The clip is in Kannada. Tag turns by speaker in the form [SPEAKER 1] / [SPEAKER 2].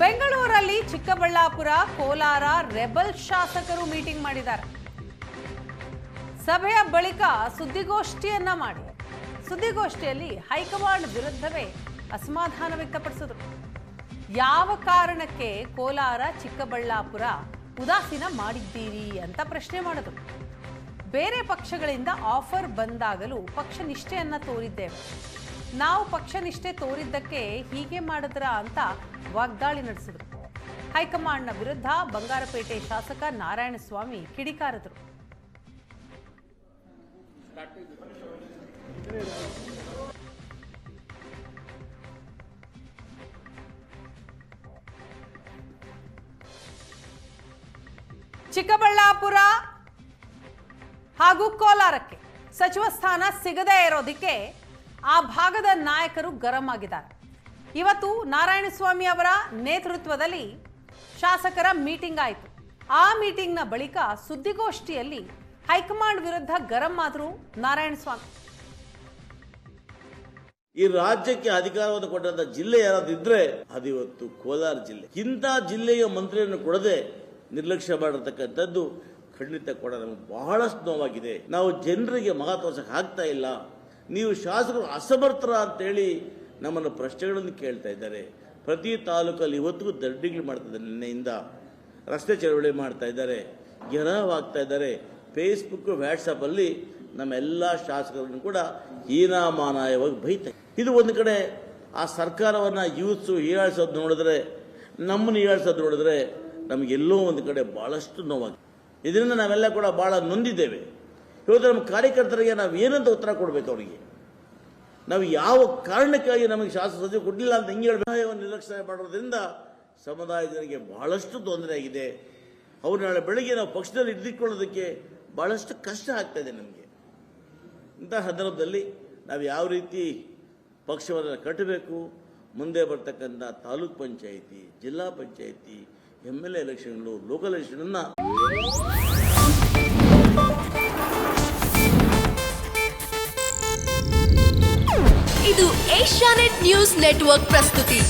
[SPEAKER 1] ಬೆಂಗಳೂರಲ್ಲಿ ಚಿಕ್ಕಬಳ್ಳಾಪುರ, ಕೋಲಾರ ರೆಬಲ್ ಶಾಸಕರು ಮೀಟಿಂಗ್ ಮಾಡಿದ್ದಾರೆ. ಸಭೆಯ ಬಳಿಕ ಸುದ್ದಿಗೋಷ್ಠಿಯನ್ನ ಮಾಡಿ ಸುದ್ದಿಗೋಷ್ಠಿಯಲ್ಲಿ ಹೈಕಮಾಂಡ್ ವಿರುದ್ಧವೇ ಅಸಮಾಧಾನ ವ್ಯಕ್ತಪಡಿಸಿದರು. ಯಾವ ಕಾರಣಕ್ಕೆ ಕೋಲಾರ, ಚಿಕ್ಕಬಳ್ಳಾಪುರ ಉದಾಸೀನ ಮಾಡಿದ್ದೀರಿ ಅಂತ ಪ್ರಶ್ನೆ ಮಾಡಿದ್ರು. ಬೇರೆ ಪಕ್ಷಗಳಿಂದ ಆಫರ್ ಬಂದಾಗಲೂ ಪಕ್ಷ ನಿಷ್ಠೆಯನ್ನ ತೋರಿದ್ದೇವೆ. ನಾವು ಪಕ್ಷ ನಿಷ್ಠೆ ತೋರಿದ್ದಕ್ಕೆ ಹೀಗೆ ಮಾಡಿದ್ರ ಅಂತ ವಾಗ್ದಾಳಿ ನಡೆಸಿದರು. ಹೈಕಮಾಂಡ್ನ ವಿರುದ್ಧ ಬಂಗಾರಪೇಟೆ ಶಾಸಕ ನಾರಾಯಣಸ್ವಾಮಿ ಕಿಡಿಕಾರಿದರು. ಚಿಕ್ಕಬಳ್ಳಾಪುರ ಹಾಗೂ ಕೋಲಾರಕ್ಕೆ ಸಚಿವ ಸ್ಥಾನ ಸಿಗದೇ ಇರೋದಕ್ಕೆ ಆ ಭಾಗದ ನಾಯಕರು ಗರಂ ಆಗಿದ್ದಾರೆ. ಇವತ್ತು ನಾರಾಯಣಸ್ವಾಮಿ ಅವರ ನೇತೃತ್ವದಲ್ಲಿ ಶಾಸಕರ ಮೀಟಿಂಗ್ ಆಯಿತು. ಆ ಮೀಟಿಂಗ್ನ ಬಳಿಕ ಸುದ್ದಿಗೋಷ್ಠಿಯಲ್ಲಿ ಹೈಕಮಾಂಡ್ ವಿರುದ್ಧ ಗರಂ ಆದರು ನಾರಾಯಣಸ್ವಾಮಿ.
[SPEAKER 2] ಈ ರಾಜ್ಯಕ್ಕೆ ಅಧಿಕಾರವನ್ನು ಕೊಟ್ಟಂತ ಜಿಲ್ಲೆ ಯಾರಾದ್ರೂ ಇದ್ರೆ ಅದಿವತ್ತು ಕೋಲಾರ ಜಿಲ್ಲೆ. ಇಂಥ ಜಿಲ್ಲೆಯ ಮಂತ್ರಿಯನ್ನು ಕೊಡದೆ ನಿರ್ಲಕ್ಷ್ಯ ಮಾಡಿರ್ತಕ್ಕಂಥದ್ದು ಖಂಡಿತ ಕೂಡ ನಮಗೆ ಬಹಳಷ್ಟು ನೋವಾಗಿದೆ. ನಾವು ಜನರಿಗೆ ಮಗ ತೋರ್ಸಕ್ಕೆ ಆಗ್ತಾ ಇಲ್ಲ. ನೀವು ಶಾಸಕರು ಅಸಮರ್ಥರ ಅಂತೇಳಿ ನಮ್ಮನ್ನು ಪ್ರಶ್ನೆಗಳನ್ನು ಕೇಳ್ತಾ ಇದ್ದಾರೆ. ಪ್ರತಿ ತಾಲೂಕಲ್ಲಿ ಇವತ್ತಿಗೂ ದಂಡಿಗಳು ಮಾಡ್ತಾ ಇದ್ದಾರೆ. ನಿನ್ನೆಯಿಂದ ರಸ್ತೆ ಚಳವಳಿ ಮಾಡ್ತಾ ಇದ್ದಾರೆ, ಗೆರವಾಗ್ತಾ ಇದ್ದಾರೆ. ಫೇಸ್ಬುಕ್, ವಾಟ್ಸಪ್ ಅಲ್ಲಿ ನಮ್ಮೆಲ್ಲ ಶಾಸಕರನ್ನು ಕೂಡ ಹೀನಾಮಾನಯವಾಗಿ ಬೈತಾರೆ. ಇದು ಒಂದು ಕಡೆ ಆ ಸರ್ಕಾರವನ್ನು ಯೂತ್ಸು ಹೀಯಾಳಿಸೋದು ನೋಡಿದ್ರೆ, ನಮ್ಮನ್ನು ಹೀಯಾಳಿಸೋದು ನೋಡಿದ್ರೆ ನಮಗೆಲ್ಲೋ ಒಂದು ಕಡೆ ಬಹಳಷ್ಟು ನೋವಾಗಿದೆ. ಇದರಿಂದ ನಾವೆಲ್ಲ ಕೂಡ ಬಹಳ ನೊಂದಿದ್ದೇವೆ. ಇವತ್ತು ನಮ್ಮ ಕಾರ್ಯಕರ್ತರಿಗೆ ನಾವು ಏನಂತ ಉತ್ತರ ಕೊಡಬೇಕು? ಅವರಿಗೆ ನಾವು ಯಾವ ಕಾರಣಕ್ಕಾಗಿ ನಮಗೆ ಶಾಸಕ ಸಚಿವ ಕೊಡಲಿಲ್ಲ ಅಂತ ಹಿಂಗೆ ಹೇಳಬೇಕು. ನಿರ್ಲಕ್ಷ್ಯ ಮಾಡೋದ್ರಿಂದ ಸಮುದಾಯ ಜನರಿಗೆ ಬಹಳಷ್ಟು ತೊಂದರೆ ಆಗಿದೆ. ಅವ್ರು ನಾಳೆ ಬೆಳಗ್ಗೆ ನಾವು ಪಕ್ಷದಲ್ಲಿ ಇದ್ದಿಕೊಳ್ಳೋದಕ್ಕೆ ಬಹಳಷ್ಟು ಕಷ್ಟ ಆಗ್ತಾ ಇದೆ ನಮಗೆ. ಇಂತಹ ಸಂದರ್ಭದಲ್ಲಿ ನಾವು ಯಾವ ರೀತಿ ಪಕ್ಷವನ್ನು ಕಟ್ಟಬೇಕು, ಮುಂದೆ ಬರ್ತಕ್ಕಂಥ ತಾಲೂಕ್ ಪಂಚಾಯಿತಿ, ಜಿಲ್ಲಾ ಪಂಚಾಯಿತಿ, MLA ಎಲೆಕ್ಷನ್ಗಳು, ಲೋಕಲ್ ಎಲೆಕ್ಷನ್
[SPEAKER 3] ಇದು ಏಷ್ಯಾನೆಟ್ ನ್ಯೂಸ್ ನೆಟ್ವರ್ಕ್ ಪ್ರಸ್ತುತಿ.